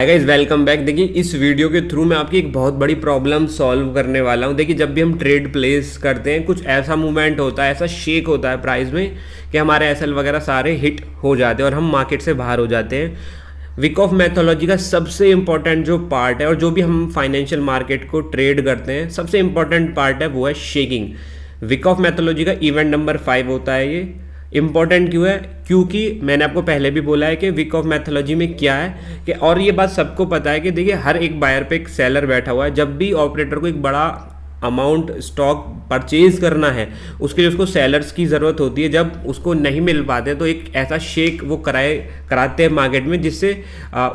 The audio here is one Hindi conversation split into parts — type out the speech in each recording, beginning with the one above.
Guys welcome back. देखिए इस वीडियो के थ्रू मैं आपकी एक बहुत बड़ी प्रॉब्लम सॉल्व करने वाला हूँ। देखिए जब भी हम ट्रेड प्लेस करते हैं कुछ ऐसा मूवमेंट होता है, ऐसा शेक होता है प्राइस में कि हमारे एसएल वगैरह सारे हिट हो जाते हैं और हम मार्केट से बाहर हो जाते हैं। वीक ऑफ मैथोलॉजी का सबसे इंपॉर्टेंट जो पार्ट है और जो भी हम फाइनेंशियल मार्केट को ट्रेड करते हैं सबसे इंपॉर्टेंट पार्ट है वो है शेकिंग। वीक ऑफ मैथोलॉजी का इवेंट नंबर 5 होता है ये। इंपॉर्टेंट क्यों है? क्योंकि मैंने आपको पहले भी बोला है कि वीक ऑफ मैथोलॉजी में क्या है कि, और ये बात सबको पता है कि देखिए हर एक बायर पे एक सेलर बैठा हुआ है। जब भी ऑपरेटर को एक बड़ा अमाउंट स्टॉक परचेज करना है उसके लिए उसको सेलर्स की ज़रूरत होती है। जब उसको नहीं मिल पाते तो एक ऐसा शेक वो कराते हैं मार्केट में जिससे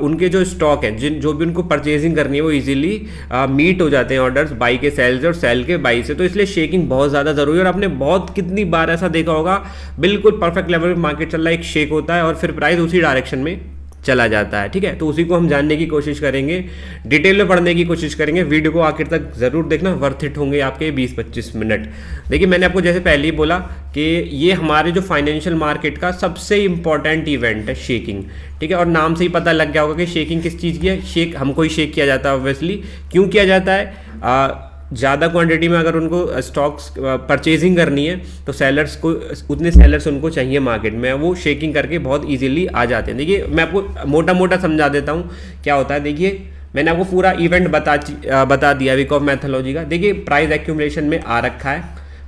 उनके जो स्टॉक है जो भी उनको परचेजिंग करनी है वो इजीली मीट हो जाते हैं ऑर्डर्स बाई के सेल से और सेल के बाई से। तो इसलिए शेकिंग बहुत ज़्यादा ज़रूरी है और आपने बहुत कितनी बार ऐसा देखा होगा, बिल्कुल परफेक्ट लेवल में मार्केट चल रहा है, एक शेक होता है और फिर प्राइस उसी डायरेक्शन में चला जाता है। ठीक है, तो उसी को हम जानने की कोशिश करेंगे, डिटेल में पढ़ने की कोशिश करेंगे। वीडियो को आखिर तक ज़रूर देखना, वर्थ इट होंगे आपके 20-25 मिनट। देखिए मैंने आपको जैसे पहले ही बोला कि ये हमारे जो फाइनेंशियल मार्केट का सबसे इंपॉर्टेंट इवेंट है शेकिंग। ठीक है, और नाम से ही पता लग गया होगा कि शेकिंग किस चीज़ की है। शेक हमको ही शेक किया जाता है ऑब्वियसली। क्यों किया जाता है? ज़्यादा क्वांटिटी में अगर उनको स्टॉक्स परचेजिंग करनी है तो सेलर्स को उतने सेलर्स उनको चाहिए मार्केट में, वो शेकिंग करके बहुत इजीली आ जाते हैं। देखिए मैं आपको मोटा मोटा समझा देता हूँ क्या होता है। देखिए मैंने आपको पूरा इवेंट बता दिया वीक ऑफ मैथोलॉजी का। देखिए प्राइस एक्यूमुलेशन में आ रखा है,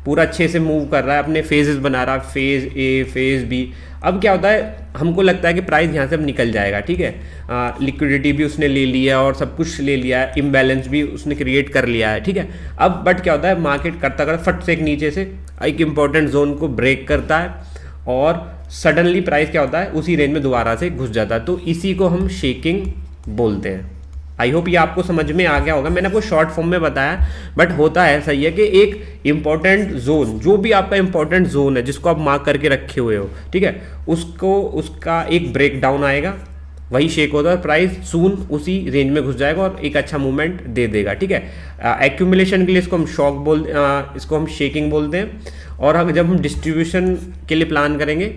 पूरा अच्छे से मूव कर रहा है, अपने फेजेस बना रहा है, फेज़ ए फेज़ बी। अब क्या होता है, हमको लगता है कि प्राइस यहाँ से अब निकल जाएगा। ठीक है, लिक्विडिटी भी उसने ले लिया और सब कुछ ले लिया है, इम्बैलेंस भी उसने क्रिएट कर लिया है। ठीक है, अब बट क्या होता है, मार्केट करता करता फट से एक नीचे से एक इंपॉर्टेंट जोन को ब्रेक करता है और सडनली प्राइस क्या होता है उसी रेंज में दोबारा से घुस जाता है। तो इसी को हम शेकिंग बोलते हैं। आई होप ये आपको समझ में आ गया होगा। मैंने आपको शॉर्ट फॉर्म में बताया, बट होता है ऐसा ही है कि एक इंपॉर्टेंट जोन, जो भी आपका इंपॉर्टेंट जोन है जिसको आप मार्क करके रखे हुए हो, ठीक है, उसका एक ब्रेक डाउन आएगा, वही शेक होता है, प्राइस सून उसी रेंज में घुस जाएगा और एक अच्छा मूवमेंट दे देगा। ठीक है, एक्यूमुलेशन के लिए इसको हम इसको हम शेकिंग बोलते हैं। और जब हम डिस्ट्रीब्यूशन के लिए प्लान करेंगे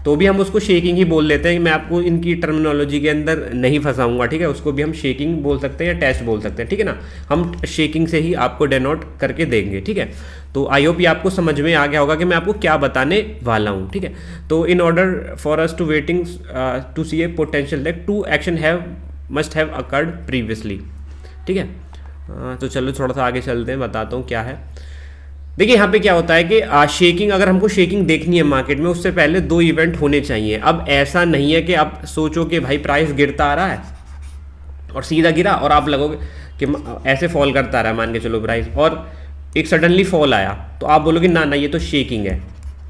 तो भी हम उसको शेकिंग ही बोल लेते हैं। मैं आपको इनकी टर्मिनोलॉजी के अंदर नहीं फंसाऊंगा। ठीक है, उसको भी हम शेकिंग बोल सकते हैं या टेस्ट बोल सकते हैं। ठीक है ना, हम शेकिंग से ही आपको डेनोट करके देंगे। ठीक है, तो आई होप ये आपको समझ में आ गया होगा कि मैं आपको क्या बताने वाला हूँ। ठीक है, तो in order for us to waiting to see a potential that to action must have occurred previously. ठीक है, तो चलो थोड़ा सा आगे चलते हैं, बताता हूँ क्या है। देखिए यहाँ पे क्या होता है कि शेकिंग, अगर हमको शेकिंग देखनी है मार्केट में उससे पहले 2 इवेंट होने चाहिए। अब ऐसा नहीं है कि आप सोचो कि भाई प्राइस गिरता आ रहा है और सीधा गिरा और आप लगोगे कि ऐसे फॉल करता रहा है, मान के चलो प्राइस, और एक सडनली फॉल आया तो आप बोलोगे ना ना ये तो शेकिंग है।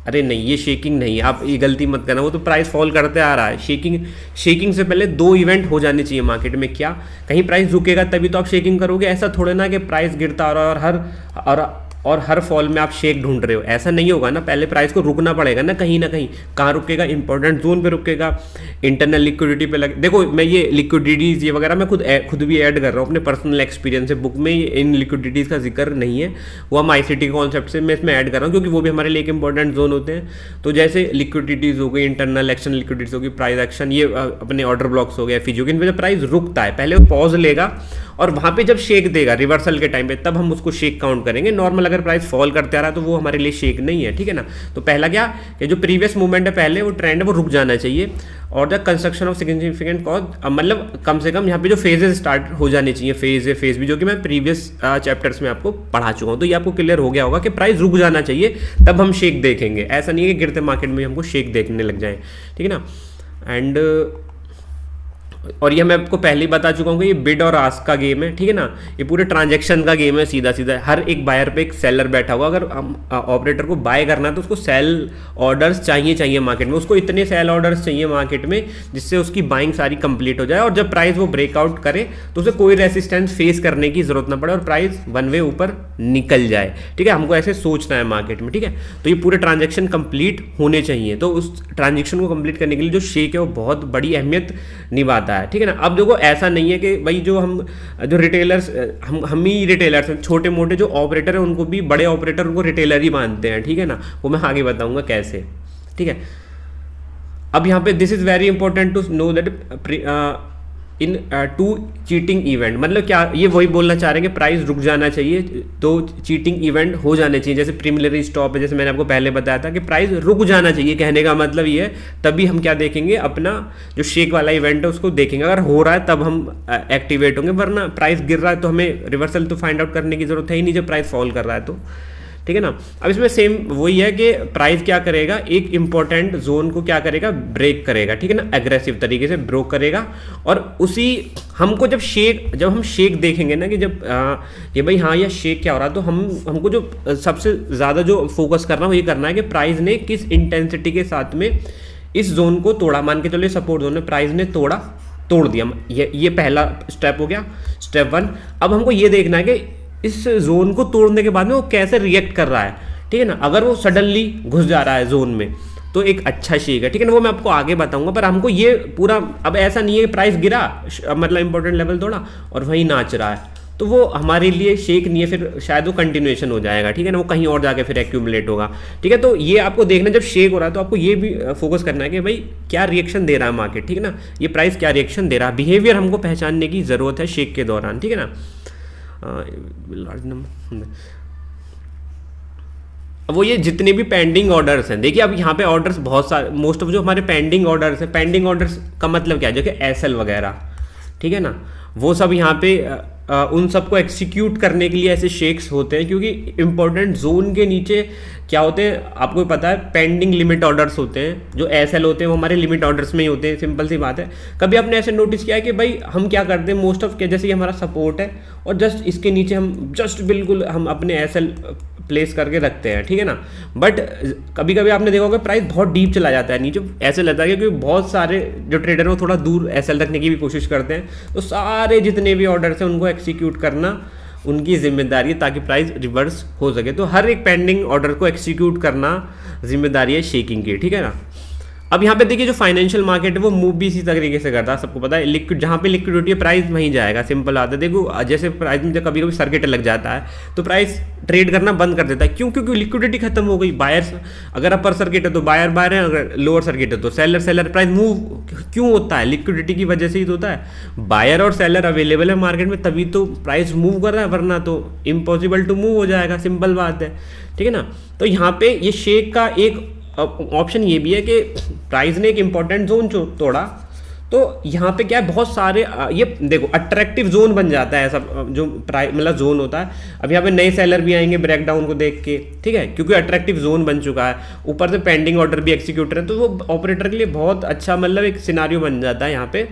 अरे नहीं, ये शेकिंग नहीं है, आप ये गलती मत करना। वो तो प्राइस फॉल करते आ रहा है। शेकिंग से पहले 2 इवेंट हो जाने चाहिए मार्केट में। क्या? कहीं प्राइस रुकेगा तभी तो आप शेकिंग करोगे। ऐसा थोड़े ना कि प्राइस गिरता आ रहा है और हर फॉल में आप शेक ढूंढ रहे हो, ऐसा नहीं होगा ना। पहले प्राइस को रुकना पड़ेगा ना कहीं ना कहीं। कहाँ रुकेगा? इंपॉर्टेंट जोन पे रुकेगा, इंटरनल लिक्विडिटी पे देखो मैं ये लिक्विडिटीज़ ये वगैरह मैं खुद भी ऐड कर रहा हूँ अपने पर्सनल एक्सपीरियंस से। बुक में इन लिक्विडिटीज़ का जिक्र नहीं है, वो हम आईसीटी के कॉन्सेप्ट से मैं इसमें ऐड कर रहा हूँ क्योंकि वो भी हमारे लिए एक इंपॉर्टेंट जोन होते हैं। तो जैसे लिक्विडिटीज़ हो गई, इंटरनल एक्शन लिक्विडिटीज़ होगी, प्राइस एक्शन, ये अपने ऑर्डर ब्लॉक्स हो गया, फिजियो, इन पे जब प्राइस रुकता है पहले वो पॉज लेगा और वहाँ पे जब शेक देगा रिवर्सल के टाइम पे तब हम उसको शेक काउंट करेंगे। नॉर्मल अगर प्राइस फॉल करते आ रहा है तो वो हमारे लिए शेक नहीं है। ठीक है ना, तो पहला क्या कि जो प्रीवियस मूवमेंट है पहले वो ट्रेंड है वो रुक जाना चाहिए। और the construction of significant cause, मतलब कम से कम यहाँ पे जो फेजेस स्टार्ट हो जाने चाहिए, फेज भी, जो कि मैं प्रीवियस चैप्टर्स में आपको पढ़ा चुका हूँ। तो ये आपको क्लियर हो गया होगा कि प्राइस रुक जाना चाहिए तब हम शेक देखेंगे। ऐसा नहीं है कि गिरते मार्केट में हमको शेक देखने लग जाए। ठीक है ना, एंड और ये मैं आपको पहले ही बता चुका हूँ कि ये बिड और आस्क का गेम है। ठीक है ना, ये पूरे ट्रांजैक्शन का गेम है, सीधा सीधा। हर एक बायर पे एक सेलर बैठा हुआ। अगर ऑपरेटर को बाय करना है तो उसको सेल ऑर्डर्स चाहिए मार्केट में। उसको इतने सेल ऑर्डर्स चाहिए मार्केट में जिससे उसकी बाइंग सारी कंप्लीट हो जाए और जब प्राइस वो ब्रेकआउट करे तो उसे कोई रेसिस्टेंस फेस करने की जरूरत ना पड़े और प्राइस वन वे ऊपर निकल जाए। ठीक है, हमको ऐसे सोचना है मार्केट में। ठीक है, तो ये पूरे ट्रांजेक्शन कंप्लीट होने चाहिए। तो उस ट्रांजेक्शन को कंप्लीट करने के लिए जो शेक है वो बहुत बड़ी अहमियत निभाता है। ठीक है ना, अब देखो ऐसा नहीं है कि भाई जो रिटेलर्स, हम ही रिटेलर्स हैं, छोटे मोटे जो ऑपरेटर हैं उनको भी, बड़े ऑपरेटर उनको रिटेलर ही मानते हैं। ठीक है ना, वो मैं आगे बताऊंगा कैसे। ठीक है, अब यहाँ पे this is very important to know that in to cheating event, मतलब क्या ये वही बोलना चाह रहे हैं कि प्राइस रुक जाना चाहिए, तो चीटिंग इवेंट हो जाने चाहिए, जैसे प्रीलिमिनरी स्टॉप है, जैसे मैंने आपको पहले बताया था कि प्राइस रुक जाना चाहिए, कहने का मतलब ये है, तभी हम क्या देखेंगे, अपना जो शेक वाला इवेंट है उसको देखेंगे, अगर हो रहा है तब हम एक्टिवेट होंगे, वरना प्राइस गिर रहा है तो हमें रिवर्सल तो फाइंड आउट करने की जरूरत है ही नहीं जब प्राइस फॉल कर रहा है तो, ठीक है ना। अब इसमें सेम वही है कि प्राइस क्या करेगा, एक इंपॉर्टेंट जोन को क्या करेगा, ब्रेक करेगा, ठीक है ना, एग्रेसिव तरीके से ब्रेक करेगा, और उसी हमको जब हम शेक देखेंगे ना कि जब ये भाई हाँ ये शेक क्या हो रहा है, तो हमको जो सबसे ज़्यादा जो फोकस करना वो ये करना है कि प्राइस ने किस इंटेंसिटी के साथ में इस जोन को तोड़ा। मान के चलिए सपोर्ट जोन में प्राइस ने तोड़ दिया, ये पहला स्टेप हो गया, स्टेप 1। अब हमको ये देखना है कि इस जोन को तोड़ने के बाद में वो कैसे रिएक्ट कर रहा है, ठीक है ना। अगर वो सडनली घुस जा रहा है जोन में तो एक अच्छा शेक है, ठीक है ना, वो मैं आपको आगे बताऊंगा। पर हमको ये पूरा, अब ऐसा नहीं है कि प्राइस गिरा मतलब इंपॉर्टेंट लेवल तोड़ा और वहीं नाच रहा है, तो वो हमारे लिए शेक नहीं है, फिर शायद वो कंटिन्यूएशन हो जाएगा, ठीक है ना, वो कहीं और जाके फिर एक्यूमुलेट होगा, ठीक है। तो ये आपको देखना, जब शेक हो रहा है तो आपको ये भी फोकस करना है कि भाई क्या रिएक्शन दे रहा है मार्केट, ठीक है ना, ये प्राइस क्या रिएक्शन दे रहा है, बिहेवियर हमको पहचानने की जरूरत है शेक के दौरान, ठीक है ना। लार्ज नंबर, अब वो ये जितने भी पेंडिंग ऑर्डर्स हैं, देखिए अब यहाँ पे ऑर्डर्स बहुत सारे, मोस्ट ऑफ जो हमारे पेंडिंग ऑर्डर्स हैं, पेंडिंग ऑर्डर्स का मतलब क्या है, जो कि एसएल वगैरह, ठीक है ना, वो सब यहाँ पे उन सबको एक्सिक्यूट करने के लिए ऐसे शेक्स होते हैं, क्योंकि इंपॉर्टेंट जोन के नीचे क्या होते हैं आपको पता है, पेंडिंग लिमिट ऑर्डर्स होते हैं, जो एसएल होते हैं वो हमारे लिमिट ऑर्डर्स में ही होते हैं, सिंपल सी बात है। कभी आपने ऐसे नोटिस किया है कि भाई हम क्या करते हैं मोस्ट ऑफ के, जैसे ये हमारा सपोर्ट है और जस्ट इसके नीचे हम जस्ट बिल्कुल हम अपने एसएल प्लेस करके रखते हैं, ठीक है ना, बट कभी कभी आपने देखा होगा प्राइस बहुत डीप चला जाता है नीचे, ऐसे लगता है क्योंकि बहुत सारे जो ट्रेडर हैं वो थोड़ा दूर एसएल रखने की भी कोशिश करते हैं, तो सारे जितने भी ऑर्डर्स हैं उनको एक्सिक्यूट करना उनकी जिम्मेदारी है ताकि प्राइस रिवर्स हो सके। तो हर एक पेंडिंग ऑर्डर को एक्सिक्यूट करना जिम्मेदारी है शेकिंग की, ठीक है ना। अब यहाँ पे देखिए जो फाइनेंशियल मार्केट है वो मूव भी इसी तरीके से करता है, सबको पता है, लिक्विड जहाँ पे लिक्विडिटी है प्राइस वहीं जाएगा, सिंपल आता है। देखो जैसे प्राइस में जब कभी कभी सर्किट लग जाता है तो प्राइस ट्रेड करना बंद कर देता है, क्यों, क्योंकि लिक्विडिटी खत्म हो गई, बायर्स, अगर अपर सर्किट है तो बायर बायर है, अगर लोअर सर्किट है तो सेलर, प्राइस मूव क्यों होता है, लिक्विडिटी की वजह से ही तो होता है, बायर और सेलर अवेलेबल है मार्केट में तभी तो प्राइस मूव कर रहा है, वरना तो इम्पॉसिबल टू मूव हो जाएगा, सिंपल बात है, ठीक है ना। तो यहाँ पे ये शेक का एक ऑप्शन ये भी है कि प्राइस ने एक इंपॉर्टेंट जोन तोड़ा, तो यहाँ पे क्या है, बहुत सारे ये देखो अट्रैक्टिव जोन बन जाता है ऐसा जो प्राइस मतलब जोन होता है। अब यहाँ पे नए सेलर भी आएंगे ब्रेकडाउन को देख के, ठीक है, क्योंकि अट्रैक्टिव जोन बन चुका है, ऊपर से पेंडिंग ऑर्डर भी एक्सिक्यूट रहे, तो वो ऑपरेटर के लिए बहुत अच्छा मतलब एक सिनारियो बन जाता है यहाँ पे।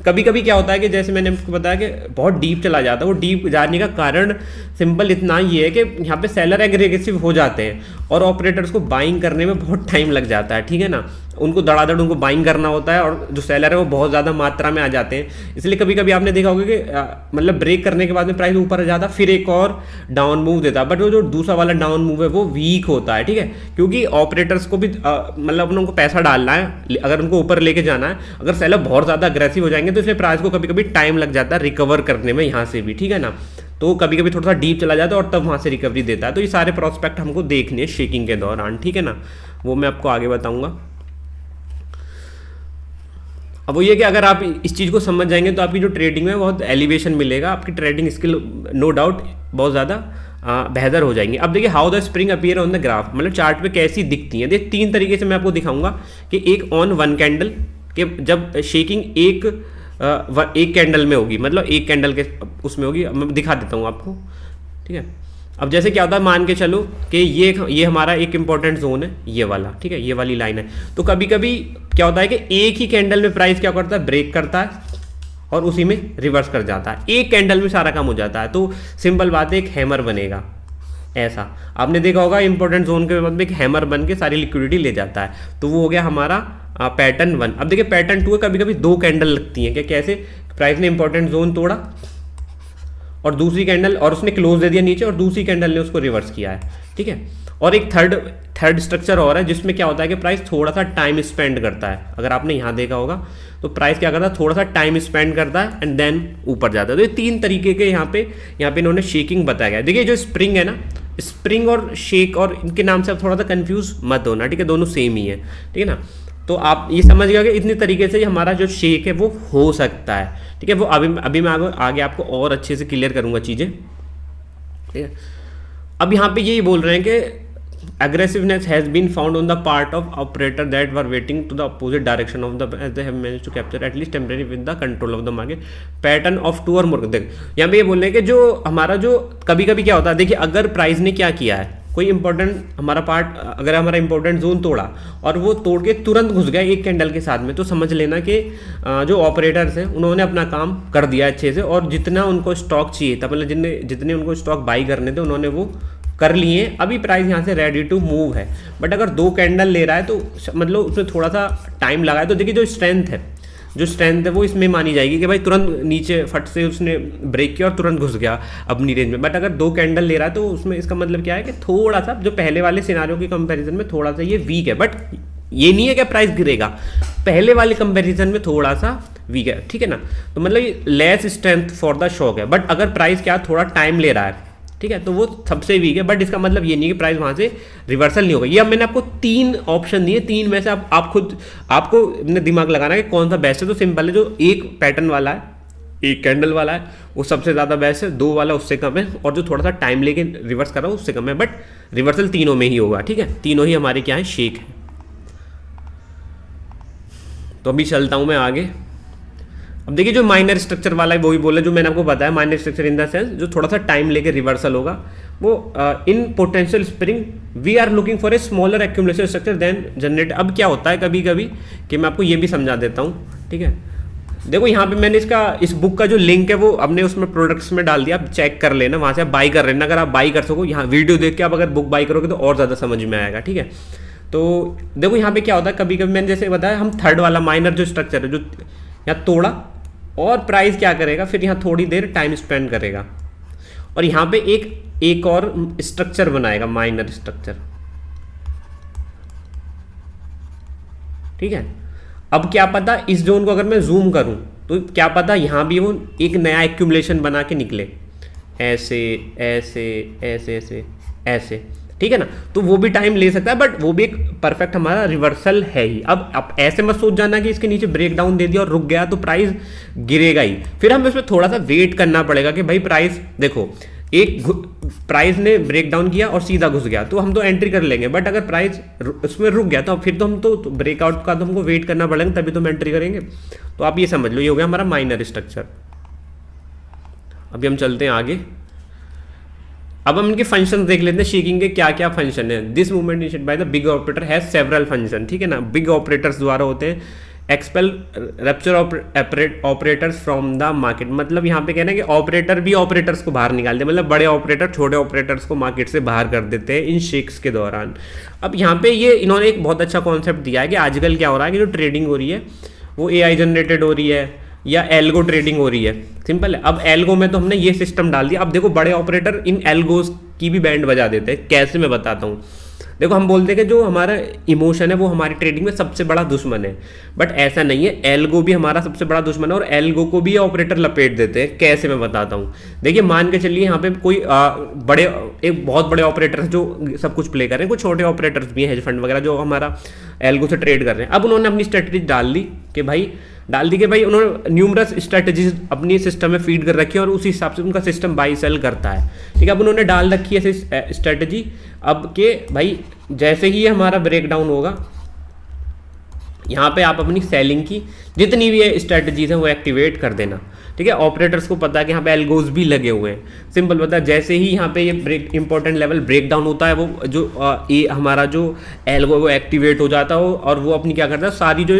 कभी कभी क्या होता है कि जैसे मैंने आपको बताया कि बहुत डीप चला जाता है, वो डीप जाने का कारण सिंपल इतना ही है कि यहाँ पे सेलर एग्रेसिव हो जाते हैं और ऑपरेटर्स को बाइंग करने में बहुत टाइम लग जाता है, ठीक है ना, उनको धड़ाधड़ उनको बाइंग करना होता है और जो सेलर है वो बहुत ज़्यादा मात्रा में आ जाते हैं, इसलिए कभी कभी आपने देखा होगा कि मतलब ब्रेक करने के बाद में प्राइस ऊपर आ जाता फिर एक और डाउन मूव देता है, बट वो जो दूसरा वाला डाउन मूव है वो वीक होता है, ठीक है, क्योंकि ऑपरेटर्स को भी मतलब उनको पैसा डालना है अगर उनको ऊपर लेके जाना है, अगर सेलर बहुत ज़्यादा अग्रेसिव हो जाएंगे तो इसलिए प्राइस को कभी कभी टाइम लग जाता है रिकवर करने में यहाँ से भी, ठीक है ना, तो कभी कभी थोड़ा सा डीप चला जाता है और तब वहाँ से रिकवरी देता है। तो ये सारे प्रोस्पेक्ट हमको देखने हैं शेकिंग के दौरान, ठीक है ना, वो मैं आपको आगे बताऊंगा। अब वो ये कि अगर आप इस चीज़ को समझ जाएंगे तो आपकी जो ट्रेडिंग में बहुत एलिवेशन मिलेगा, आपकी ट्रेडिंग स्किल नो डाउट बहुत ज़्यादा बेहतर हो जाएंगे। अब देखिए how the spring appear on the graph, मतलब चार्ट पे कैसी दिखती है, देखिए 3 तरीके से मैं आपको दिखाऊंगा कि एक ऑन वन कैंडल के जब शेकिंग एक कैंडल में होगी, मतलब एक कैंडल के उसमें होगी, मैं दिखा देता हूँ आपको, ठीक है। अब जैसे क्या होता है, मान के चलो कि ये हमारा एक इंपॉर्टेंट जोन है ये वाला, ठीक है, ये वाली लाइन है, तो कभी कभी क्या होता है कि एक ही कैंडल में प्राइस क्या करता है, ब्रेक करता है और उसी में रिवर्स कर जाता है, एक कैंडल में सारा काम हो जाता है, तो सिंपल बात है एक हैमर बनेगा, ऐसा आपने देखा होगा इंपॉर्टेंट जोन के बाद में एक हैमर बन के सारी लिक्विडिटी ले जाता है, तो वो हो गया हमारा पैटर्न 1। अब देखिए पैटर्न 2 है, कभी कभी 2 कैंडल लगती हैं, क्या कैसे, प्राइस ने इंपॉर्टेंट जोन तोड़ा और दूसरी कैंडल और उसने क्लोज दे दिया नीचे और दूसरी कैंडल ने उसको रिवर्स किया है, ठीक है। और एक थर्ड स्ट्रक्चर और है जिसमें क्या होता है कि प्राइस थोड़ा सा टाइम स्पेंड करता है, अगर आपने यहाँ देखा होगा तो प्राइस क्या करता है, थोड़ा सा टाइम स्पेंड करता है एंड देन ऊपर जाता है। तो ये 3 तरीके के यहाँ पे इन्होंने शेकिंग बताया गया है। देखिए जो स्प्रिंग है ना, स्प्रिंग और शेक और इनके नाम से आप थोड़ा सा कंफ्यूज मत होना, ठीक है, दोनों सेम ही है, ठीक है ना। तो आप ये समझ गए कि इतनी तरीके से हमारा जो शेक है वो हो सकता है, ठीक है। वो अभी मैं आगे आपको और अच्छे से क्लियर करूँगा चीज़ें, ठीक है। अब यहाँ पे यही बोल रहे हैं कि aggressiveness has been found on the part of operator that were waiting to the opposite direction of the as they have managed to capture at least temporarily with the control of the market pattern of two or more। देख यहाँ पे ये बोल रहे हैं कि जो हमारा जो कभी कभी क्या होता है, देखिए अगर प्राइस ने क्या किया है, कोई इंपॉर्टेंट हमारा पार्ट, अगर हमारा इंपॉर्टेंट जोन तोड़ा और वो तोड़ के तुरंत घुस गया एक कैंडल के साथ में, तो समझ लेना कि जो ऑपरेटर्स हैं उन्होंने अपना काम कर दिया अच्छे से, और जितना उनको स्टॉक चाहिए था, मतलब जितने उनको स्टॉक बाई करने थे उन्होंने वो कर लिए। अभी प्राइस यहाँ से रेडी टू मूव है, बट अगर 2 कैंडल ले रहा है तो मतलब उसमें थोड़ा सा टाइम लगा है। तो देखिए जो स्ट्रेंथ है वो इसमें मानी जाएगी कि भाई तुरंत नीचे फट से उसने ब्रेक किया और तुरंत घुस गया अपनी रेंज में। बट अगर 2 कैंडल ले रहा है तो उसमें इसका मतलब क्या है कि थोड़ा सा जो पहले वाले सिनारियो की कंपैरिजन में थोड़ा सा ये वीक है, बट ये नहीं है कि प्राइस गिरेगा, पहले वाले कंपैरिजन में थोड़ा सा वीक है, ठीक है ना। तो मतलब less strength for the shock है, बट अगर प्राइस क्या थोड़ा टाइम ले रहा है, ठीक है, तो वो सबसे वीक है। बट इसका मतलब ये नहीं कि प्राइस वहां से रिवर्सल नहीं होगा। ये अब मैंने आपको 3 ऑप्शन दिए, 3 में से आपको अपने दिमाग लगाना है कि कौन सा बेस्ट है। तो सिंपल है, जो एक पैटर्न वाला है, एक कैंडल वाला है, वो सबसे ज़्यादा बेस्ट है, 2 वाला उससे कम है, और जो थोड़ा सा टाइम लेके रिवर्स कर रहा है उससे कम है। बट रिवर्सल तीनों में ही होगा, ठीक है, तीनों ही हमारे क्या है, शेक है। तो अभी चलता हूँ मैं आगे। अब देखिए जो माइनर स्ट्रक्चर वाला है वही बोला जो मैंने आपको बताया, minor structure in the sense जो थोड़ा सा टाइम लेके रिवर्सल होगा, वो in potential spring we are looking for a smaller accumulation structure then generate. अब क्या होता है कभी कभी कि मैं आपको ये भी समझा देता हूँ, ठीक है। देखो यहाँ पे मैंने इस बुक का जो लिंक है वो हमने उसमें प्रोडक्ट्स में डाल दिया, आप चेक कर लेना, वहाँ से आप बाई कर लेना। अगर आप बाई कर सको, यहाँ वीडियो देख के आप अगर बुक बाई करोगे तो और ज़्यादा समझ में आएगा, ठीक है। तो देखो यहाँ पे क्या होता है, कभी कभी मैंने जैसे बताया, हम थर्ड वाला माइनर जो स्ट्रक्चर है, जो यहाँ तोड़ा और प्राइस क्या करेगा, फिर यहाँ थोड़ी देर टाइम स्पेंड करेगा और यहाँ पे एक और स्ट्रक्चर बनाएगा, माइनर स्ट्रक्चर, ठीक है। अब क्या पता इस जोन को अगर मैं जूम करूं तो क्या पता यहाँ भी वो एक नया एक्यूमुलेशन बना के निकले, ऐसे ऐसे ऐसे ऐसे ऐसे, ठीक है ना। तो वो भी टाइम ले सकता है, बट वो भी एक परफेक्ट हमारा रिवर्सल है ही। अब आप ऐसे मत सोच जाना कि इसके नीचे ब्रेक डाउन दे दिया और रुक गया तो प्राइस गिरेगा ही, फिर हमें उसमें थोड़ा सा वेट करना पड़ेगा कि भाई प्राइस देखो प्राइस ने ब्रेक डाउन किया और सीधा घुस गया तो हम तो एंट्री कर लेंगे, बट अगर प्राइस उसमें रुक गया तो फिर तो हम तो ब्रेकआउट का तो हमको वेट करना पड़ेगा, तभी तो हम एंट्री करेंगे। तो आप ये समझ लो, ये हो गया हमारा माइनर स्ट्रक्चर। अभी हम चलते हैं आगे। अब हम इनके फंक्शन देख लेते हैं, शेकिंग के क्या क्या फंक्शन है। This movement initiated by the big operator has several function, ठीक है ना। बिग ऑपरेटर्स द्वारा होते हैं expel rapture operators from the market, मतलब यहाँ पे कहना है कि ऑपरेटर भी ऑपरेटर्स को बाहर निकालते हैं, मतलब बड़े ऑपरेटर छोटे ऑपरेटर्स को मार्केट से बाहर कर देते हैं इन शेक्स के दौरान। अब यहाँ पे ये इन्होंने एक बहुत अच्छा कॉन्सेप्ट दिया है कि आजकल क्या हो रहा है कि जो ट्रेडिंग हो रही है वो AI जनरेटेड हो रही है या एल्गो ट्रेडिंग हो रही है। सिंपल है। अब एल्गो में तो हमने ये सिस्टम डाल दिया। अब देखो बड़े ऑपरेटर इन एल्गोस की भी बैंड बजा देते हैं। कैसे, मैं बताता हूँ। देखो हम बोलते हैं कि जो हमारा इमोशन है वो हमारी ट्रेडिंग में सबसे बड़ा दुश्मन है, बट ऐसा नहीं है। एल्गो भी हमारा सबसे बड़ा दुश्मन है और एल्गो को भी ऑपरेटर लपेट देते हैं। कैसे, मैं बताता हूँ। देखिए मान के चलिए यहाँ पे कोई एक बहुत बड़े ऑपरेटर जो सब कुछ प्ले कर रहे हैं, कुछ छोटे ऑपरेटर्स भी हैं, हेज फंड वगैरह, जो हमारा एल्गो से ट्रेड कर रहे हैं। अब उन्होंने अपनी स्ट्रेटजी डाल दी कि भाई उन्होंने न्यूमरस स्ट्रेटजीज अपनी सिस्टम में फीड कर रखी है और उसी हिसाब से उनका सिस्टम बाई सेल करता है, ठीक है। अब उन्होंने डाल रखी है स्ट्रेटजी अब के भाई जैसे ही हमारा ब्रेक डाउन होगा, यहाँ पे आप अपनी सेलिंग की जितनी भी स्ट्रेटजीज हैं वो एक्टिवेट कर देना, ठीक है। ऑपरेटर्स को पता है कि यहाँ पे एल्गोज भी लगे हुए हैं। सिंपल पता है, जैसे ही यहाँ पे ये इंपॉर्टेंट लेवल ब्रेक डाउन होता है, वो जो हमारा जो एल्गो वो एक्टिवेट हो जाता है और वो अपनी क्या करता है, सारी जो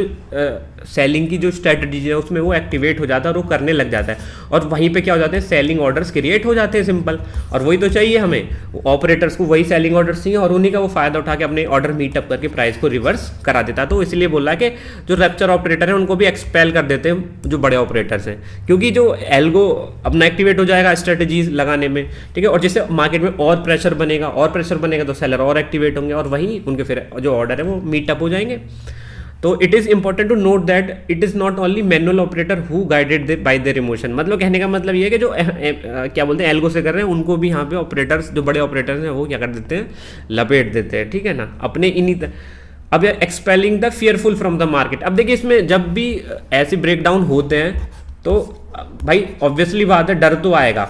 सेलिंग की जो स्ट्रेटजीज है उसमें वो एक्टिवेट हो जाता है और वो करने लग जाता है और वहीं पे क्या हो जाते हैं, सेलिंग ऑर्डर्स क्रिएट हो जाते हैं। सिंपल। और वही तो चाहिए हमें, ऑपरेटर्स को वही सेलिंग ऑर्डर्स चाहिए और उन्हीं का वो फायदा उठा के अपने ऑर्डर मीटअप करके प्राइस को रिवर्स करा देता है। तो इसलिए बोल रहा है कि जो रैप्चर ऑपरेटर है उनको भी एक्सपेल कर देते हैं जो बड़े ऑपरेटर्स हैं, क्योंकि जो एल्गो अपना एक्टिवेट हो जाएगा स्ट्रेटजीज लगाने में, ठीक है। और जिससे मार्केट में और प्रेशर बनेगा तो सेलर और एक्टिवेट होंगे और वहीं उनके फिर जो ऑर्डर है वो मीटअप हो जाएंगे। तो it is important to note that it is not only manual operator who guided by their emotion. मतलब कहने का मतलब ये है कि जो क्या बोलते हैं एल्गो से कर रहे हैं उनको भी यहाँ पे ऑपरेटर्स, जो बड़े ऑपरेटर्स हैं वो क्या कर देते हैं, लपेट देते हैं, ठीक है ना, अपने इन्हीं। अब यार expelling the fearful from the market. अब देखिए इसमें जब भी ऐसे ब्रेकडाउन होते हैं तो भाई ऑब्वियसली बात है डर तो आएगा,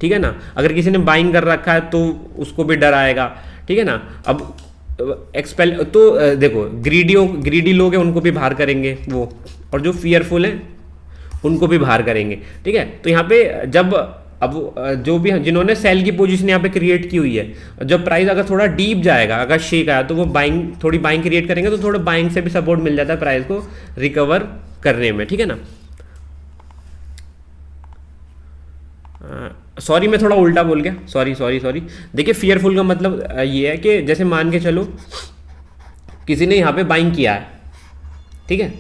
ठीक है ना। अगर किसी ने बाइंग कर रखा है तो उसको भी डर आएगा, ठीक है ना। अब एक्सपेल तो देखो ग्रीडी लोग हैं उनको भी बाहर करेंगे वो, और जो फियरफुल हैं उनको भी बाहर करेंगे, ठीक है। तो यहाँ पे जब अब जो भी जिन्होंने सेल की पोजीशन यहाँ पे क्रिएट की हुई है, जब प्राइस अगर थोड़ा डीप जाएगा, अगर शेक आया तो वो थोड़ी बाइंग क्रिएट करेंगे, तो थोड़ा बाइंग से भी सपोर्ट मिल जाता है प्राइस को रिकवर करने में, ठीक है ना। सॉरी मैं थोड़ा उल्टा बोल गया, सॉरी। देखिए फियरफुल का मतलब ये है कि जैसे मान के चलो किसी ने यहाँ पे बाइंग किया है, ठीक है,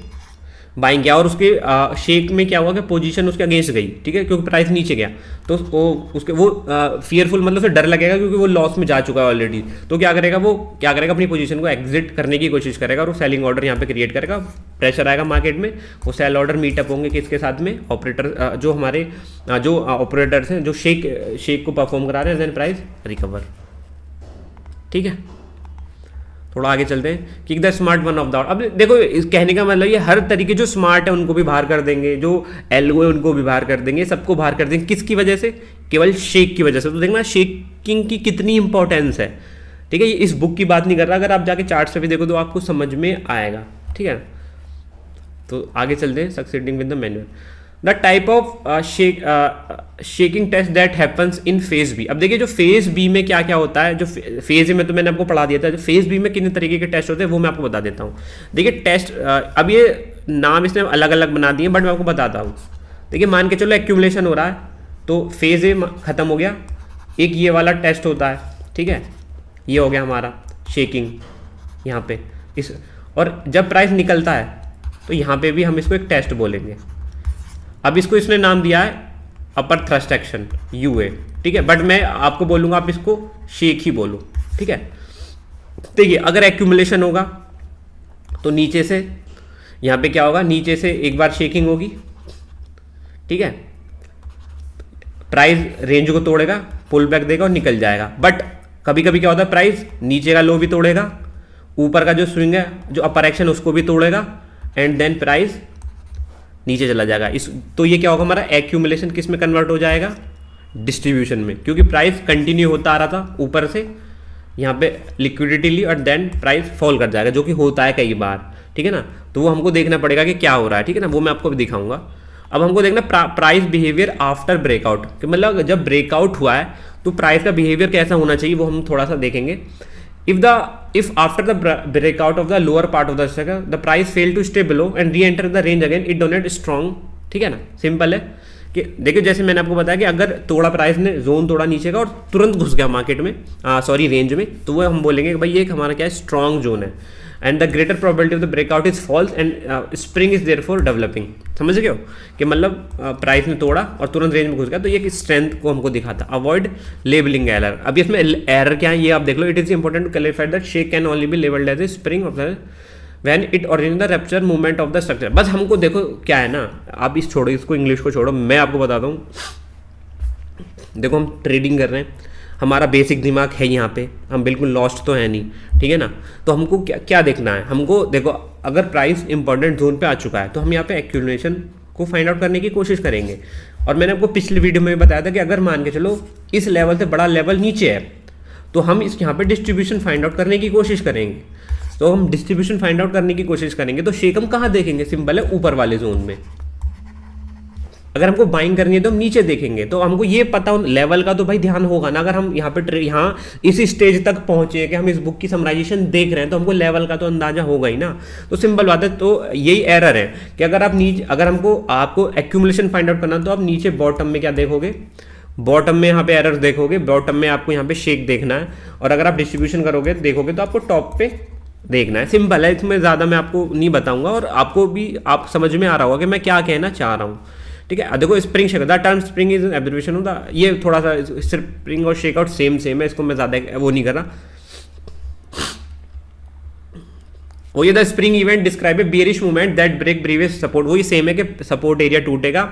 बाइंग किया और उसके शेक में क्या हुआ कि पोजीशन उसके अगेंस्ट गई, ठीक है, क्योंकि प्राइस नीचे गया, तो वो फियरफुल मतलब उसे डर लगेगा क्योंकि वो लॉस में जा चुका है ऑलरेडी। तो क्या करेगा अपनी पोजीशन को एग्जिट करने की कोशिश करेगा और वो सेलिंग ऑर्डर यहाँ पे क्रिएट करेगा, प्रेशर आएगा मार्केट में, वो सेल ऑर्डर मीटअप होंगे किसके साथ में, ऑपरेटर जो हमारे जो ऑपरेटर्स हैं जो शेक को परफॉर्म करा रहे हैं, देन प्राइस रिकवर, ठीक है। थोड़ा आगे चलते हैं कि the smart one of the. अब देखो इस कहने का मतलब ये हर तरीके जो स्मार्ट है उनको भी बाहर कर देंगे, जो एल्गो है उनको भी बाहर कर देंगे, सबको बाहर कर देंगे। किसकी वजह से? केवल शेक की वजह से। तो देखना शेकिंग की कितनी इंपॉर्टेंस है, ठीक है। ये इस बुक की बात नहीं कर रहा, अगर आप जाके चार्ट से भी देखो तो आपको समझ में आएगा, ठीक है। तो आगे चलते हैं succeeding with the manual. The type of shaking test that happens in phase B. अब देखिए जो फेज बी में क्या क्या होता है, जो फेज ए में तो मैंने आपको पढ़ा दिया था, जो फेज बी में कितने तरीके के टेस्ट होते हैं वो मैं आपको बता देता हूँ। देखिए टेस्ट अब ये नाम इसने अलग अलग बना दिए, बट मैं आपको बताता हूँ। देखिए मान के चलो एक्यूमुलेशन हो रहा है, तो फेज ए खत्म हो गया, एक ये वाला टेस्ट होता है, ठीक है, ये हो गया हमारा शेकिंग यहाँ पे इस, और जब प्राइस निकलता है तो यहाँ पे भी हम इसको एक टेस्ट बोलेंगे। अब इसको इसने नाम दिया है अपर थ्रस्ट एक्शन यूए, ठीक है, बट मैं आपको बोलूँगा आप इसको शेक ही बोलो, ठीक है। देखिए अगर एक्यूमुलेशन होगा तो नीचे से यहाँ पे क्या होगा, नीचे से एक बार शेकिंग होगी, ठीक है, प्राइस रेंज को तोड़ेगा, पुल बैक देगा और निकल जाएगा। बट कभी कभी क्या होता है, प्राइस नीचे का लो भी तोड़ेगा, ऊपर का जो स्विंग है जो अपर एक्शन उसको भी तोड़ेगा, एंड देन प्राइस नीचे चला जाएगा। तो ये क्या होगा, हमारा एक्यूमुलेशन किस में कन्वर्ट हो जाएगा, डिस्ट्रीब्यूशन में, क्योंकि प्राइस कंटिन्यू होता आ रहा था ऊपर से, यहाँ पे लिक्विडिटी ली और देन प्राइस फॉल कर जाएगा, जो कि होता है कई बार, ठीक है ना। तो वो हमको देखना पड़ेगा कि क्या हो रहा है, ठीक है ना, वो मैं आपको भी दिखाऊंगा। अब हमको देखना प्राइस बिहेवियर आफ्टर ब्रेकआउट, कि मतलब जब ब्रेकआउट हुआ है तो प्राइस का बिहेवियर कैसा होना चाहिए, वो हम थोड़ा सा देखेंगे। If after the breakout of the lower part of the structure the price fail to stay below and re-enter the range again it donate strong, ठीक है ना, सिंपल है कि देखिए जैसे मैंने आपको बताया कि अगर तोड़ा प्राइस ने जोन तोड़ा नीचे का और तुरंत घुस गया मार्केट में, रेंज में, तो वो हम बोलेंगे कि भाई ये एक हमारा क्या है, स्ट्रॉन्ग जोन है, and the greater probability of the breakout is false and spring is therefore developing. समझ गए हो कि मतलब प्राइस ने तोड़ा और तुरंत रेंज में घुस गया, तो ये स्ट्रेंथ को हमको दिखाता। Avoid labelling error. अब इसमें एरर क्या है ये आप देख लो। It is important to clarify that shake can only be labelled as a spring of the when it originate the rupture movement of the structure. बस हमको देखो क्या है ना, आप इस छोड़ो, इसको इंग्लिश को छोड़ो, मैं आपको बताता हूँ। देखो हम ट्रेडिंग कर रहे हैं, हमारा बेसिक दिमाग है यहाँ पे, हम बिल्कुल लॉस्ट तो है नहीं, ठीक है ना। तो हमको क्या क्या देखना है, हमको देखो अगर प्राइस इंपॉर्टेंट जोन पे आ चुका है तो हम यहाँ पे एक्यूमुलेशन को फाइंड आउट करने की कोशिश करेंगे। और मैंने आपको पिछले वीडियो में बताया था कि अगर मान के चलो इस लेवल से बड़ा लेवल नीचे है तो हम इस यहाँ पे डिस्ट्रीब्यूशन फाइंड आउट करने की कोशिश करेंगे। तो हम डिस्ट्रीब्यूशन फाइंड आउट करने की कोशिश करेंगे तो शेक हम कहाँ देखेंगे, सिंपल है, ऊपर वाले जोन में। अगर हमको बाइंग करनी है तो हम नीचे देखेंगे। तो हमको ये पता लेवल का तो भाई ध्यान होगा ना। अगर हम यहाँ पे यहाँ इस स्टेज तक पहुंचे कि हम इस बुक की समराइजेशन देख रहे हैं तो हमको लेवल का तो अंदाजा होगा ही ना। तो सिंपल बात है, तो यही एरर है कि अगर आप नीचे, अगर आपको एक्यूमुलेशन फाइंड आउट करना तो आप नीचे बॉटम में क्या देखोगे, बॉटम में यहाँ पे एरर्स देखोगे, बॉटम में आपको यहाँ पे शेक देखना है, और अगर आप डिस्ट्रीब्यूशन करोगे देखोगे तो आपको टॉप पे देखना है। सिंपल है, इसमें ज़्यादा मैं आपको नहीं बताऊंगा और आपको भी आप समझ में आ रहा होगा कि मैं क्या कहना चाह रहा हूँ, ठीक है। देखो spring shake, the term spring is observation होता, ये थोड़ा सा स्प्रिंग और शेकआउट सेम है, इसको मैं ज़्यादा वो नहीं कर रहा। वो ये the spring event describe a bearish movement that break previous support, वही सेम है कि सपोर्ट एरिया टूटेगा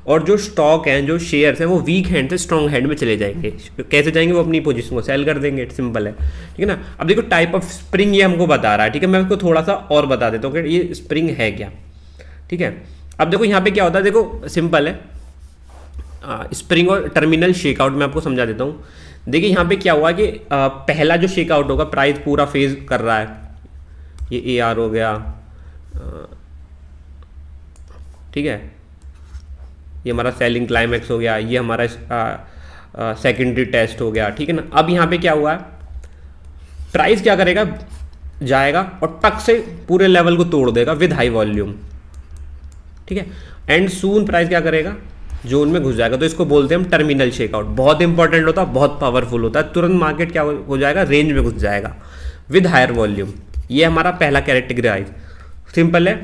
और जो स्टॉक हैं, जो शेयर्स हैं, वो वीक हैंड से स्ट्रॉन्ग हैंड में चले जाएंगे। कैसे जाएंगे? वो अपनी पोजीशन को सेल कर देंगे, सिंपल है, ठीक है ना। अब देखो टाइप ऑफ स्प्रिंग ये हमको बता रहा है, ठीक है। मैं इसको थोड़ा सा और बता देता हूँ कि ये स्प्रिंग है क्या, ठीक है। अब देखो यहाँ पे क्या होता है, देखो सिंपल है, स्प्रिंग और टर्मिनल शेकआउट मैं आपको समझा देता हूँ। देखिए यहाँ पे क्या हुआ कि पहला जो शेकआउट होगा, प्राइस पूरा फेज कर रहा है, ये ए आर हो गया, ठीक है, ये हमारा सेलिंग क्लाइमैक्स हो गया, ये हमारा सेकेंडरी टेस्ट हो गया, ठीक है ना। अब यहाँ पे क्या हुआ है, प्राइस क्या करेगा, जाएगा और टक से पूरे लेवल को तोड़ देगा विद हाई वॉल्यूम, ठीक है। एंड सून प्राइस क्या करेगा, जोन में घुस जाएगा। तो इसको बोलते हैं हम टर्मिनल शेकआउट। बहुत इंपॉर्टेंट होता है, बहुत पावरफुल होता है। तुरंत मार्केट क्या हो जाएगा, रेंज में घुस जाएगा विद हायर वॉल्यूम। ये हमारा पहला कैरेक्टराइज, सिंपल है,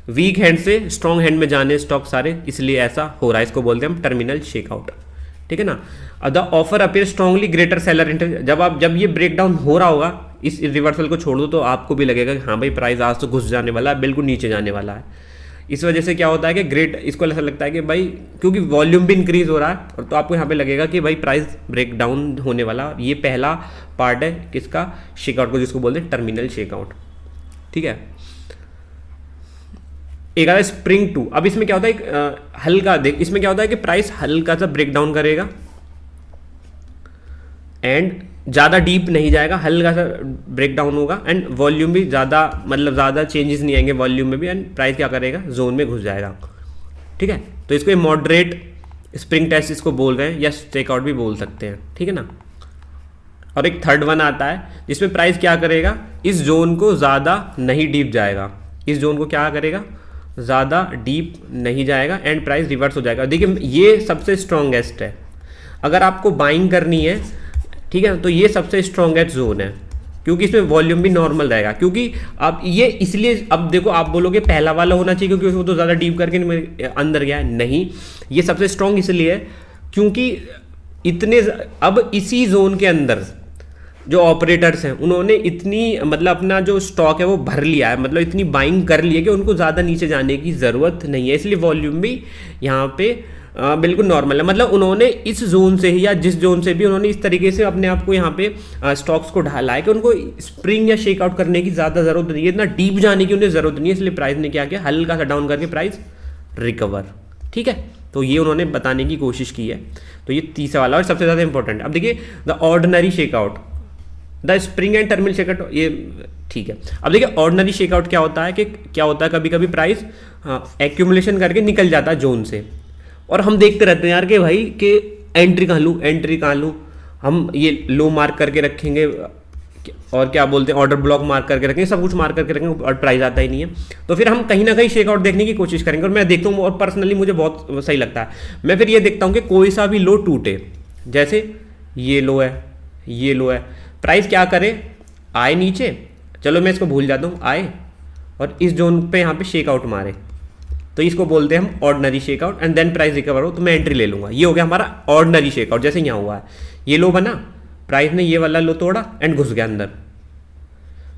वीक हैंड से स्ट्रॉन्ग हैंड में जाने स्टॉक सारे, इसलिए ऐसा हो रहा है। इसको बोलते हैं हम टर्मिनल शेकआउट, ठीक है ना। The offer appear strongly greater seller interest. जब ये ब्रेक डाउन हो रहा होगा, इस रिवर्सल को छोड़ दो तो आपको भी लगेगा कि हाँ भाई प्राइस आज तो घुस जाने वाला है, बिल्कुल नीचे जाने वाला है। इस वजह से क्या होता है कि इसको ऐसा लगता है कि भाई क्योंकि वॉल्यूम भी इंक्रीज हो रहा है, और तो आपको यहाँ पे लगेगा कि भाई प्राइस ब्रेक डाउन होने वाला। ये पहला पार्ट है किसका, शेकआउट को, जिसको बोलते हैं टर्मिनल शेकआउट, ठीक है। एक आता है स्प्रिंग 2। अब इसमें क्या होता है, हल्का देख, इसमें क्या होता है कि प्राइस हल्का सा ब्रेक डाउन करेगा एंड ज़्यादा डीप नहीं जाएगा, हल्का सा ब्रेक डाउन होगा एंड वॉल्यूम भी ज़्यादा, मतलब ज़्यादा चेंजेस नहीं आएंगे वॉल्यूम में भी, एंड प्राइस क्या करेगा, जोन में घुस जाएगा, ठीक है। तो इसको मॉडरेट स्प्रिंग टेस्ट इसको बोल रहे हैं, या स्टेकआउट भी बोल सकते हैं, ठीक है ना। और एक थर्ड वन आता है जिसमें प्राइस क्या करेगा, इस जोन को ज़्यादा नहीं डीप जाएगा, इस जोन को क्या करेगा, ज़्यादा डीप नहीं जाएगा एंड प्राइस रिवर्स हो जाएगा। देखिए ये सबसे स्ट्रॉन्गेस्ट है, अगर आपको बाइंग करनी है, ठीक है, तो ये सबसे स्ट्रॉन्गेस्ट जोन है, क्योंकि इसमें वॉल्यूम भी नॉर्मल रहेगा। क्योंकि अब ये इसलिए, अब देखो आप बोलोगे पहला वाला होना चाहिए क्योंकि वो तो ज़्यादा डीप करके अंदर गया है, नहीं, ये सबसे स्ट्रॉन्ग इसलिए है क्योंकि इतने, अब इसी जोन के अंदर जो ऑपरेटर्स हैं उन्होंने इतनी, मतलब अपना जो स्टॉक है वो भर लिया है, मतलब इतनी बाइंग कर ली है कि उनको ज़्यादा नीचे जाने की ज़रूरत नहीं है, इसलिए वॉल्यूम भी यहाँ पे बिल्कुल नॉर्मल है। मतलब उन्होंने इस जोन से ही या जिस जोन से भी उन्होंने इस तरीके से अपने आप को यहाँ पे स्टॉक्स को ढाला है कि उनको स्प्रिंग या शेकआउट करने की ज़्यादा ज़रूरत नहीं है, इतना डीप जाने की उन्हें ज़रूरत नहीं है, इसलिए प्राइस ने क्या किया, हल्का सा डाउन करके प्राइस रिकवर, ठीक है। तो ये उन्होंने बताने की कोशिश की है। तो ये तीसरा वाला और सबसे ज़्यादा इंपॉर्टेंट है। अब देखिए the ordinary shakeout, the spring and terminal shakeout, ये ठीक है। अब देखिए ऑर्डिनरी शेकआउट क्या होता है कि क्या होता है, कभी कभी प्राइस एक्यूमुलेशन करके निकल जाता है जोन से, और हम देखते रहते हैं यार कि भाई कि एंट्री कहाँ लूँ, एंट्री कहाँ लूँ, हम ये लो मार्क करके रखेंगे और क्या बोलते हैं ऑर्डर ब्लॉक मार्क करके रखेंगे, सब कुछ मार्क करके रखेंगे और प्राइस आता ही नहीं है। तो फिर हम कहीं ना कहीं शेकआउट देखने की कोशिश करेंगे, और मैं देखता हूँ और पर्सनली मुझे बहुत सही लगता है। मैं फिर ये देखता हूँ कि कोई सा भी लो टूटे, जैसे ये लो है, ये लो है, प्राइस क्या करे, आए नीचे, चलो मैं इसको भूल जाता हूँ, आए और इस जोन पे यहाँ पे शेकआउट मारे, तो इसको बोलते हैं हम ordinary shakeout, and then price recover हो तो मैं एंट्री ले लूँगा। ये हो गया हमारा ऑर्डिनरी शेकआउट। जैसे यहाँ हुआ है, ये लो बना, प्राइस ने ये वाला लो तोड़ा एंड घुस गया अंदर,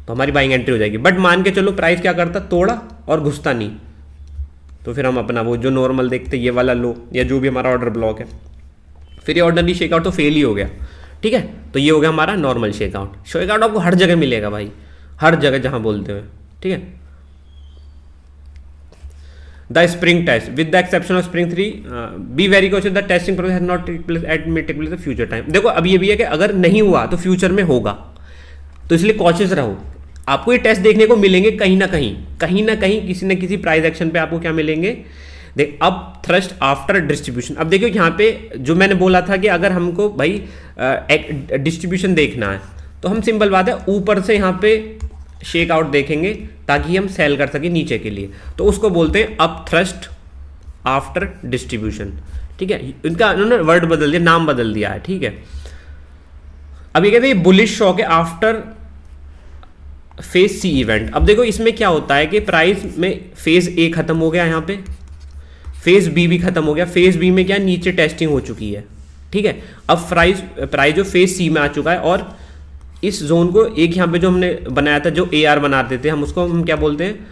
तो हमारी बाइंग एंट्री हो जाएगी। बट मान के चलो प्राइस क्या करता, तोड़ा और घुसता नहीं, तो फिर हम अपना वो जो नॉर्मल देखते ये वाला लो या जो भी हमारा ऑर्डर ब्लॉक है, फिर ये ऑर्डिनरी शेकआउट तो फेल ही हो गया, ठीक है। तो ये हो गया हमारा नॉर्मल शेकआउट। शेकआउट आपको हर जगह मिलेगा भाई, हर जगह जहाँ बोलते हुए, ठीक है। The spring test with the exception of spring 3 be very cautious the testing process has not take place at may take place the future time. देखो अब ये भी है कि अगर नहीं हुआ तो फ्यूचर में होगा, तो इसलिए कॉशियस रहो। आपको ये टेस्ट देखने को मिलेंगे कहीं ना कहीं किसी न किसी प्राइस एक्शन पे आपको क्या मिलेंगे, देख अप थ्रस्ट आफ्टर डिस्ट्रीब्यूशन। अब देखिए यहाँ पे जो मैंने बोला था कि अगर हमको भाई डिस्ट्रीब्यूशन देखना है तो हम सिंपल बात है ऊपर से यहाँ पे शेक आउट देखेंगे ताकि हम सेल कर सके नीचे के लिए, तो उसको बोलते हैं अप थ्रस्ट आफ्टर डिस्ट्रीब्यूशन, ठीक है। इनका उन्होंने वर्ड बदल दिया, नाम बदल दिया है, ठीक है। अब ये कहते हैं बुलिश शॉक है आफ्टर फेज सी इवेंट। अब देखो इसमें क्या होता है कि प्राइस में फेज ए खत्म हो गया, यहाँ पे फेज बी भी खत्म हो गया, फेज बी में क्या नीचे टेस्टिंग हो चुकी है, ठीक है। अब प्राइस जो फेज सी में आ चुका है, और इस जोन को एक यहाँ पे जो हमने बनाया था, जो AR बनाते थे हम, उसको हम क्या बोलते हैं,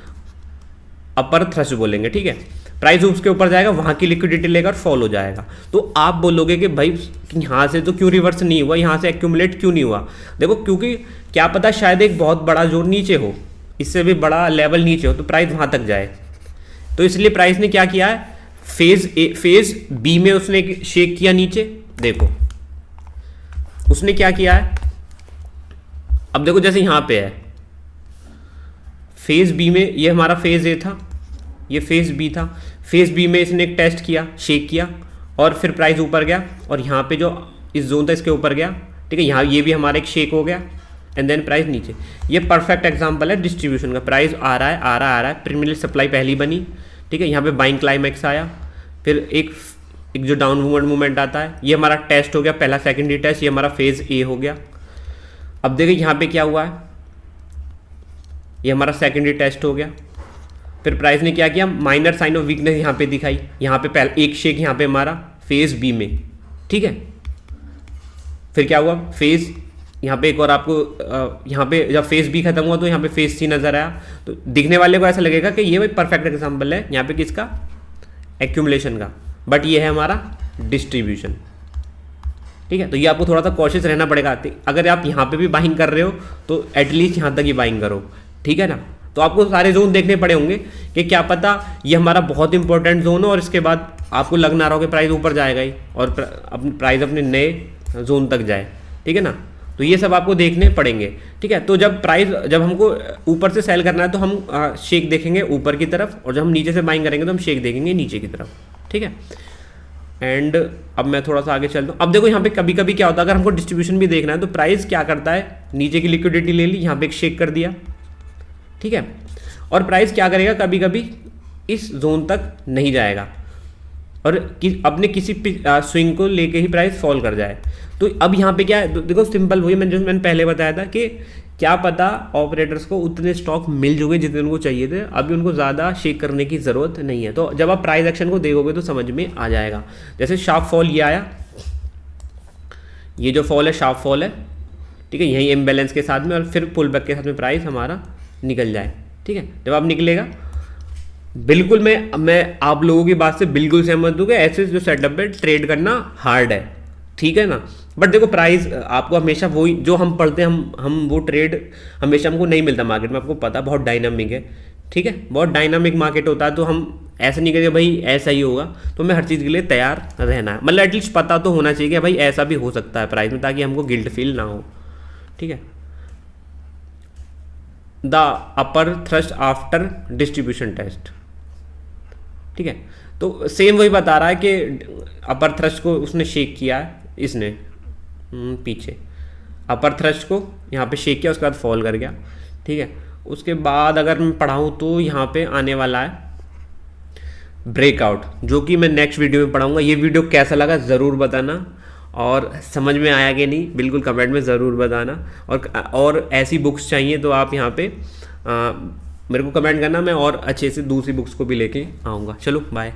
अपर थ्रस्ट बोलेंगे, ठीक है। प्राइस उसके ऊपर जाएगा, वहाँ की लिक्विडिटी लेगा और फॉल हो जाएगा। तो आप बोलोगे कि भाई यहाँ से तो क्यों रिवर्स नहीं हुआ, यहाँ से एक्यूमुलेट क्यों नहीं हुआ? देखो क्योंकि क्या पता शायद एक बहुत बड़ा जोन नीचे हो, इससे भी बड़ा लेवल नीचे हो, तो प्राइस वहाँ तक जाए। तो इसलिए प्राइस ने क्या किया है, फेज बी में उसने शेक किया नीचे। देखो उसने क्या किया है, अब देखो जैसे यहां पे है फेज बी में, ये हमारा फेज ए था, ये फेज बी था। फेज बी में इसने एक टेस्ट किया, शेक किया, और फिर प्राइस ऊपर गया, और यहाँ पे जो इस जोन था इसके ऊपर गया, ठीक है। यहाँ ये भी हमारा एक शेक हो गया, एंड देन प्राइस नीचे। ये परफेक्ट एग्जांपल है डिस्ट्रीब्यूशन का। प्राइस आ रहा है आ रहा है आ रहा है, प्रीमियम सप्लाई पहली बनी, ठीक है। यहाँ पे बाइंग क्लाइमैक्स आया, फिर एक जो डाउनवर्ड मूवमेंट आता है, ये हमारा टेस्ट हो गया, पहला सेकेंडरी टेस्ट, ये हमारा फेज ए हो गया। अब देखिए यहाँ पे क्या हुआ है, ये हमारा सेकेंडरी टेस्ट हो गया। फिर प्राइस ने क्या किया, माइनर साइन ऑफ वीकनेस यहाँ पे दिखाई, यहाँ पे पहले एक शेक यहाँ पे हमारा फेज बी में, ठीक है। फिर क्या हुआ, फेज यहाँ पे एक और आपको यहाँ पे जब फेज बी खत्म हुआ तो यहाँ पे फेज सी नजर आया। तो दिखने वाले को ऐसा लगेगा कि ये भाई परफेक्ट एग्जांपल है यहाँ पे किसका, एक्यूमुलेशन का, बट ये है हमारा डिस्ट्रीब्यूशन, ठीक है। तो ये आपको थोड़ा सा कॉशियस रहना पड़ेगा। अगर आप यहाँ पे भी बाइंग कर रहे हो तो एटलीस्ट यहाँ तक ही बाइंग करो, ठीक है ना। तो आपको सारे जोन देखने पड़े होंगे कि क्या पता ये हमारा बहुत इंपॉर्टेंट जोन हो और इसके बाद आपको लग ना रहा हो कि प्राइस ऊपर जाएगा ही और प्राइस अपने नए जोन तक जाए, ठीक है ना। तो ये सब आपको देखने पड़ेंगे, ठीक है। तो जब हमको ऊपर से सेल करना है तो हम शेक देखेंगे ऊपर की तरफ, और जब हम नीचे से बाइंग करेंगे तो हम शेक देखेंगे नीचे की तरफ, ठीक है। एंड अब मैं थोड़ा सा आगे चलता हूँ। अब देखो यहाँ पे कभी कभी क्या होता है, अगर हमको डिस्ट्रीब्यूशन भी देखना है तो प्राइस क्या करता है, नीचे की लिक्विडिटी ले ली, यहाँ पे एक शेक कर दिया, ठीक है। और प्राइस क्या करेगा, कभी कभी इस जोन तक नहीं जाएगा और अपने किसी स्विंग को लेके ही प्राइस फॉल कर जाए। तो अब यहाँ पे क्या है, देखो सिंपल वही मैंने पहले बताया था कि क्या पता ऑपरेटर्स को उतने स्टॉक मिल चुके जितने उनको चाहिए थे, अभी उनको ज़्यादा शेक करने की ज़रूरत नहीं है। तो जब आप प्राइस एक्शन को देखोगे तो समझ में आ जाएगा। जैसे शार्प फॉल ये आया, ये जो फॉल है शार्प फॉल है, ठीक है, यही इम्बैलेंस के साथ में और फिर पुल बैक के साथ में प्राइस हमारा निकल जाए, ठीक है। जब आप निकलेगा, बिल्कुल मैं आप लोगों की बात से बिल्कुल सहमत हूँ कि ऐसे जो सेटअप है ट्रेड करना हार्ड है, ठीक है ना। बट देखो प्राइस आपको हमेशा वही जो हम पढ़ते हैं, हम वो ट्रेड हमेशा हमको नहीं मिलता मार्केट में, आपको पता बहुत डायनामिक है, ठीक है, बहुत डायनामिक मार्केट होता है। तो हम ऐसा नहीं करेंगे भाई ऐसा ही होगा, तो हमें हर चीज़ के लिए तैयार रहना है, मतलब एटलीस्ट पता तो होना चाहिए कि भाई ऐसा भी हो सकता है प्राइस में, ताकि हमको गिल्ट फील ना हो, ठीक है। The upper thrust after distribution test, ठीक है। तो सेम वही बता रहा है कि अपर थ्रस्ट को उसने शेक किया है, इसने पीछे अपर थ्रस्ट को यहाँ पे शेक किया, उसके बाद फॉल कर गया, ठीक है। उसके बाद अगर मैं पढ़ाऊँ तो यहाँ पे आने वाला है ब्रेकआउट, जो कि मैं नेक्स्ट वीडियो में पढ़ाऊँगा। ये वीडियो कैसा लगा ज़रूर बताना, और समझ में आया कि नहीं बिल्कुल कमेंट में ज़रूर बताना। और ऐसी बुक्स चाहिए तो आप यहाँ पे मेरे को कमेंट करना, मैं और अच्छे से दूसरी बुक्स को भी लेके आऊँगा। चलो बाय।